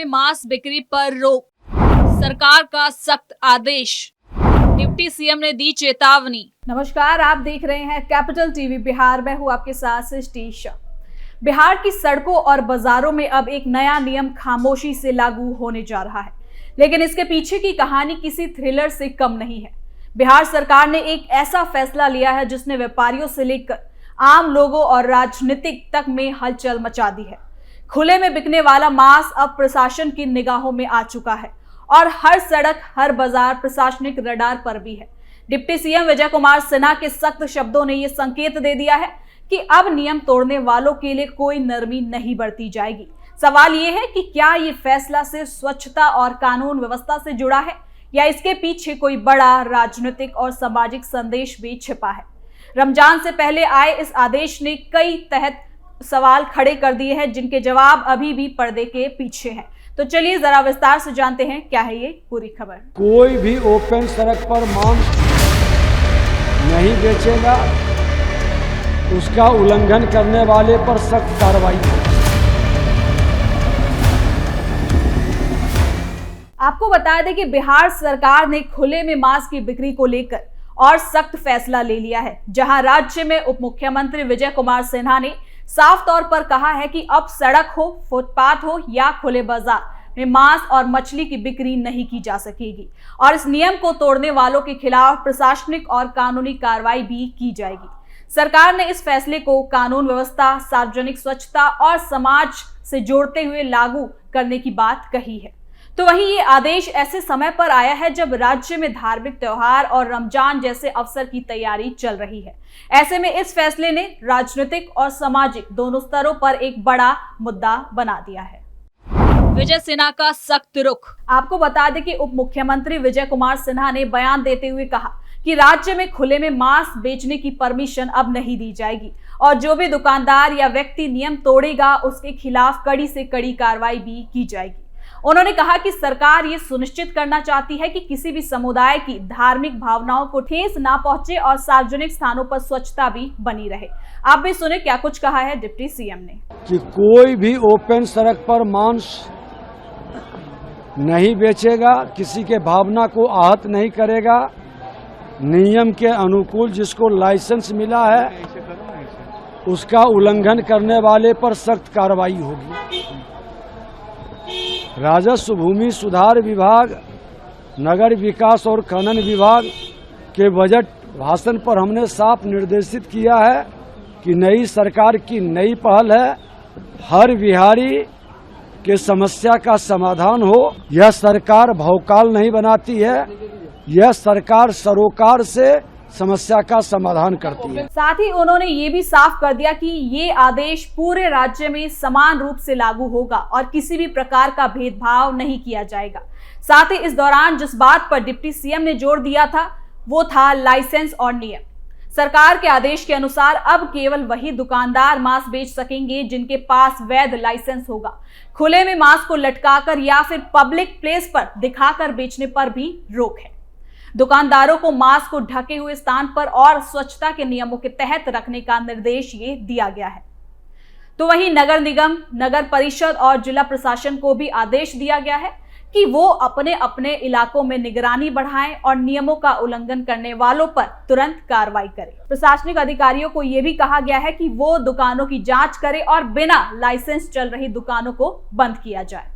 मांस बिक्री पर रोक, सरकार का सख्त आदेश, डिप्टी सीएम ने दी चेतावनी। नमस्कार, आप देख रहे हैं कैपिटल टीवी बिहार। मैं हूं आपके साथ सृष्टि शाह। बिहार की सड़कों और बाजारों में अब एक नया नियम खामोशी से लागू होने जा रहा है, लेकिन इसके पीछे की कहानी किसी थ्रिलर से कम नहीं है। बिहार सरकार ने एक ऐसा फैसला लिया है जिसने व्यापारियों से लेकर आम लोगों और राजनीतिक तक में हलचल मचा दी है। खुले में बिकने वाला मांस अब प्रशासन की निगाहों में आ चुका है और हर सड़क, हर बाजार प्रशासनिक रडार पर भी है। डिप्टी सीएम विजय कुमार सिन्हा के सख्त शब्दों ने यह संकेत दे दिया है कि अब नियम तोड़ने वालों के लिए कोई नरमी नहीं बरती जाएगी। सवाल यह है कि क्या ये फैसला सिर्फ स्वच्छता और कानून व्यवस्था से जुड़ा है या इसके पीछे कोई बड़ा राजनीतिक और सामाजिक संदेश भी छिपा है। रमजान से पहले आए इस आदेश ने कई तहत सवाल खड़े कर दिए हैं, जिनके जवाब अभी भी पर्दे के पीछे हैं। तो चलिए जरा विस्तार से जानते हैं क्या है ये पूरी खबर। कोई भी ओपन सड़क पर मांस नहीं बेचेगा, उसका उल्लंघन करने वाले पर सख्त कार्रवाई होगी। आपको बता दें कि बिहार सरकार ने खुले में मांस की बिक्री को लेकर और सख्त फैसला ले लिया है, जहां राज्य में उप मुख्यमंत्री विजय कुमार सिन्हा ने साफ तौर पर कहा है कि अब सड़क हो, फुटपाथ हो या खुले बाजार में मांस और मछली की बिक्री नहीं की जा सकेगी और इस नियम को तोड़ने वालों के खिलाफ प्रशासनिक और कानूनी कार्रवाई भी की जाएगी। सरकार ने इस फैसले को कानून व्यवस्था, सार्वजनिक स्वच्छता और समाज से जोड़ते हुए लागू करने की बात कही है। तो वहीं ये आदेश ऐसे समय पर आया है जब राज्य में धार्मिक त्योहार और रमजान जैसे अवसर की तैयारी चल रही है। ऐसे में इस फैसले ने राजनीतिक और सामाजिक दोनों स्तरों पर एक बड़ा मुद्दा बना दिया है। विजय सिन्हा का सख्त रुख। आपको बता दें कि उप मुख्यमंत्री विजय कुमार सिन्हा ने बयान देते हुए कहा कि राज्य में खुले में मांस बेचने की परमिशन अब नहीं दी जाएगी और जो भी दुकानदार या व्यक्ति नियम तोड़ेगा उसके खिलाफ कड़ी से कड़ी कार्रवाई भी की जाएगी। उन्होंने कहा कि सरकार ये सुनिश्चित करना चाहती है कि किसी भी समुदाय की धार्मिक भावनाओं को ठेस ना पहुंचे और सार्वजनिक स्थानों पर स्वच्छता भी बनी रहे। आप भी सुने क्या कुछ कहा है डिप्टी सीएम ने। कि कोई भी ओपन सड़क पर मांस नहीं बेचेगा, किसी के भावना को आहत नहीं करेगा, नियम के अनुकूल जिसको लाइसेंस मिला है उसका उल्लंघन करने वाले पर सख्त कार्रवाई होगी। राजस्व, भूमि सुधार विभाग, नगर विकास और खनन विभाग के बजट भाषण पर हमने साफ निर्देशित किया है कि नई सरकार की नई पहल है, हर बिहारी के समस्या का समाधान हो। यह सरकार भौकाल नहीं बनाती है, यह सरकार सरोकार से समस्या का समाधान करती है। साथ ही उन्होंने ये भी साफ कर दिया कि ये आदेश पूरे राज्य में समान रूप से लागू होगा और किसी भी प्रकार का भेदभाव नहीं किया जाएगा। साथ ही इस दौरान जिस बात पर डिप्टी सीएम ने जोर दिया था वो था लाइसेंस और नियम। सरकार के आदेश के अनुसार अब केवल वही दुकानदार मांस बेच सकेंगे जिनके पास वैध लाइसेंस होगा। खुले में मांस को लटकाकर या फिर पब्लिक प्लेस पर दिखाकर बेचने पर भी रोक है। दुकानदारों को मांस को ढके हुए स्थान पर और स्वच्छता के नियमों के तहत रखने का निर्देश ये दिया गया है। तो वहीं नगर निगम, नगर परिषद और जिला प्रशासन को भी आदेश दिया गया है कि वो अपने अपने इलाकों में निगरानी बढ़ाएं और नियमों का उल्लंघन करने वालों पर तुरंत कार्रवाई करें। प्रशासनिक अधिकारियों को यह भी कहा गया है कि वो दुकानों की जांच करें और बिना लाइसेंस चल रही दुकानों को बंद किया जाए।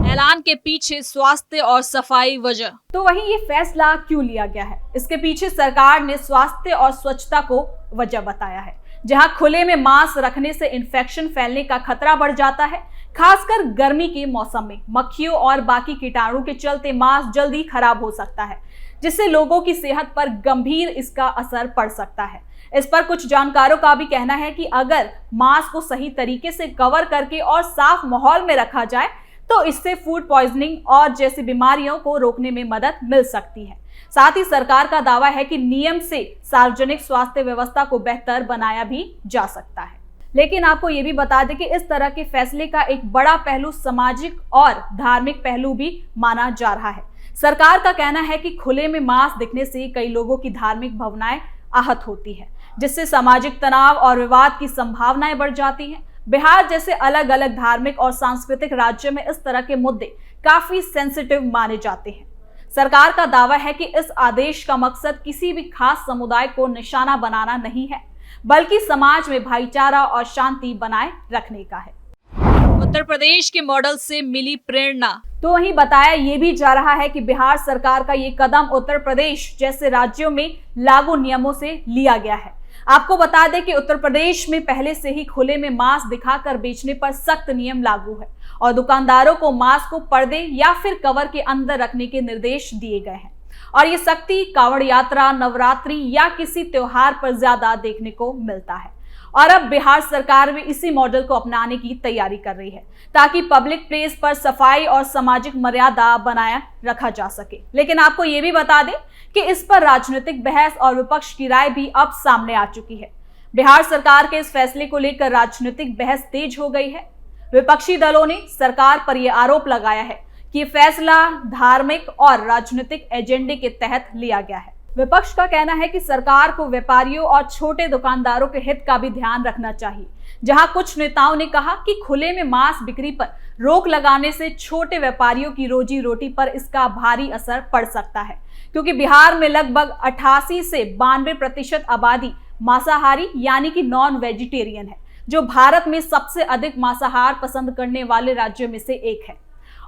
ऐलान के पीछे स्वास्थ्य और सफाई वजह। तो वहीं ये फैसला क्यों लिया गया है, इसके पीछे सरकार ने स्वास्थ्य और स्वच्छता को वजह बताया है। जहां खुले में मांस रखने से इन्फेक्शन फैलने का खतरा बढ़ जाता है, खासकर गर्मी के मौसम में मक्खियों और बाकी कीटाणु के चलते मांस जल्दी खराब हो सकता है, जिससे लोगों की सेहत पर गंभीर इसका असर पड़ सकता है। इस पर कुछ जानकारों का भी कहना है कि अगर मांस को सही तरीके से कवर करके और साफ माहौल में रखा जाए तो इससे फूड पॉइजनिंग और जैसी बीमारियों को रोकने में मदद मिल सकती है। साथ ही सरकार का दावा है कि नियम से सार्वजनिक स्वास्थ्य व्यवस्था को बेहतर बनाया भी जा सकता है। लेकिन आपको ये भी बता दें कि इस तरह के फैसले का एक बड़ा पहलू सामाजिक और धार्मिक पहलू भी माना जा रहा है। सरकार का कहना है कि खुले में मांस दिखने से कई लोगों की धार्मिक भावनाएं आहत होती है, जिससे सामाजिक तनाव और विवाद की संभावनाएं बढ़ जाती हैं। बिहार जैसे अलग अलग धार्मिक और सांस्कृतिक राज्य में इस तरह के मुद्दे काफी सेंसिटिव माने जाते हैं। सरकार का दावा है कि इस आदेश का मकसद किसी भी खास समुदाय को निशाना बनाना नहीं है, बल्कि समाज में भाईचारा और शांति बनाए रखने का है। उत्तर प्रदेश के मॉडल से मिली प्रेरणा। तो वहीं बताया ये भी जा रहा है कि बिहार सरकार का ये कदम उत्तर प्रदेश जैसे राज्यों में लागू नियमों से लिया गया है। आपको बता दें कि उत्तर प्रदेश में पहले से ही खुले में मांस दिखाकर बेचने पर सख्त नियम लागू है और दुकानदारों को मांस को पर्दे या फिर कवर के अंदर रखने के निर्देश दिए गए हैं। और ये सख्ती कांवड़ यात्रा, नवरात्रि या किसी त्योहार पर ज्यादा देखने को मिलता है। और अब बिहार सरकार भी इसी मॉडल को अपनाने की तैयारी कर रही है ताकि पब्लिक प्लेस पर सफाई और सामाजिक मर्यादा बनाया रखा जा सके। लेकिन आपको ये भी बता दें कि इस पर राजनीतिक बहस और विपक्ष की राय भी अब सामने आ चुकी है। बिहार सरकार के इस फैसले को लेकर राजनीतिक बहस तेज हो गई है। विपक्षी दलों ने सरकार पर यह आरोप लगाया है कि फैसला धार्मिक और राजनीतिक एजेंडे के तहत लिया गया है। विपक्ष का कहना है कि सरकार को व्यापारियों और छोटे दुकानदारों के हित का भी ध्यान रखना चाहिए। जहां कुछ नेताओं ने कहा कि खुले में मांस बिक्री पर रोक लगाने से छोटे व्यापारियों की रोजी रोटी पर इसका भारी असर पड़ सकता है, क्योंकि बिहार में लगभग 88 से 92% आबादी मांसाहारी यानी कि नॉन वेजिटेरियन है, जो भारत में सबसे अधिक मांसाहार पसंद करने वाले राज्यों में से एक है।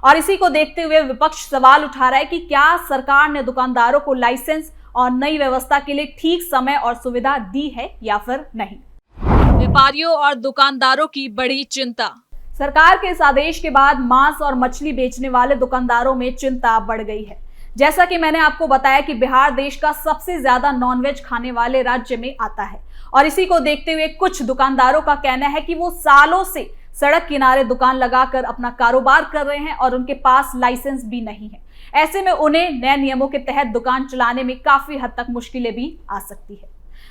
और इसी को देखते हुए विपक्ष सवाल उठा रहा है कि क्या सरकार ने दुकानदारों को लाइसेंस और नई व्यवस्था के लिए ठीक समय और सुविधा दी है या फिर नहीं। व्यापारियों और दुकानदारों की बड़ी चिंता। सरकार के इस आदेश के बाद मांस और मछली बेचने वाले दुकानदारों में चिंता बढ़ गई है। जैसा कि मैंने आपको बताया कि बिहार देश का सबसे ज्यादा नॉनवेज खाने वाले राज्य में आता है और इसी को देखते हुए कुछ दुकानदारों का कहना है कि वो सालों से सड़क किनारे दुकान लगाकर अपना कारोबार कर रहे हैं और उनके पास लाइसेंस भी नहीं है। ऐसे में उन्हें नए नियमों के तहत दुकान चलाने में काफी हद तक मुश्किलें भी आ सकती है।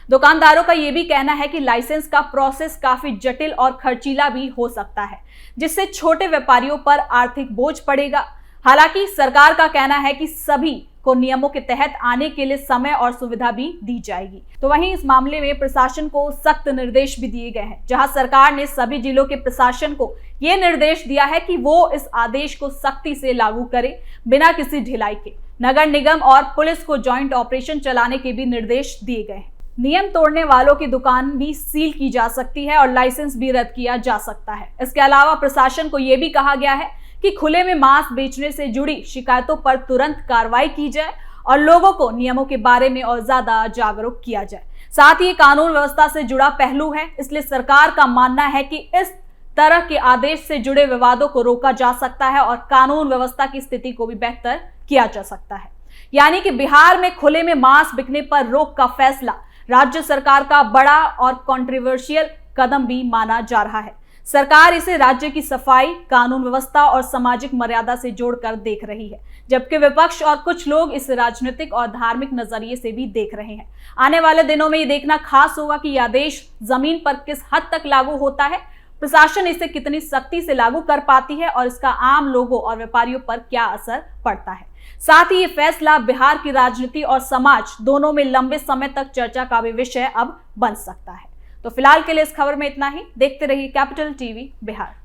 दुकानदारों का यह भी कहना है कि लाइसेंस का प्रोसेस काफी जटिल और खर्चीला भी हो सकता है, जिससे छोटे व्यापारियों पर आर्थिक बोझ पड़ेगा। हालांकि सरकार का कहना है कि सभी को नियमों के तहत आने के लिए समय और सुविधा भी दी जाएगी। तो वहीं इस मामले में प्रशासन को सख्त निर्देश भी दिए गए हैं, जहां सरकार ने सभी जिलों के प्रशासन को यह निर्देश दिया है कि वो इस आदेश को सख्ती से लागू करे बिना किसी ढिलाई के। नगर निगम और पुलिस को जॉइंट ऑपरेशन चलाने के भी निर्देश दिए गए हैं। नियम तोड़ने वालों की दुकान भी सील की जा सकती है और लाइसेंस भी रद्द किया जा सकता है। इसके अलावा प्रशासन को यह भी कहा गया है कि खुले में मांस बेचने से जुड़ी शिकायतों पर तुरंत कार्रवाई की जाए और लोगों को नियमों के बारे में और ज्यादा जागरूक किया जाए। साथ ही कानून व्यवस्था से जुड़ा पहलू है, इसलिए सरकार का मानना है कि इस तरह के आदेश से जुड़े विवादों को रोका जा सकता है और कानून व्यवस्था की स्थिति को भी बेहतर किया जा सकता है। यानी कि बिहार में खुले में मांस बिकने पर रोक का फैसला राज्य सरकार का बड़ा और कंट्रोवर्शियल कदम भी माना जा रहा है। सरकार इसे राज्य की सफाई, कानून व्यवस्था और सामाजिक मर्यादा से जोड़कर देख रही है, जबकि विपक्ष और कुछ लोग इसे राजनीतिक और धार्मिक नजरिए से भी देख रहे हैं। आने वाले दिनों में ये देखना खास होगा कि यह आदेश जमीन पर किस हद तक लागू होता है, प्रशासन इसे कितनी सख्ती से लागू कर पाती है और इसका आम लोगों और व्यापारियों पर क्या असर पड़ता है। साथ ही ये फैसला बिहार की राजनीति और समाज दोनों में लंबे समय तक चर्चा का भी विषय अब बन सकता है। तो फिलहाल के लिए इस खबर में इतना ही। देखते रहिए कैपिटल टीवी बिहार।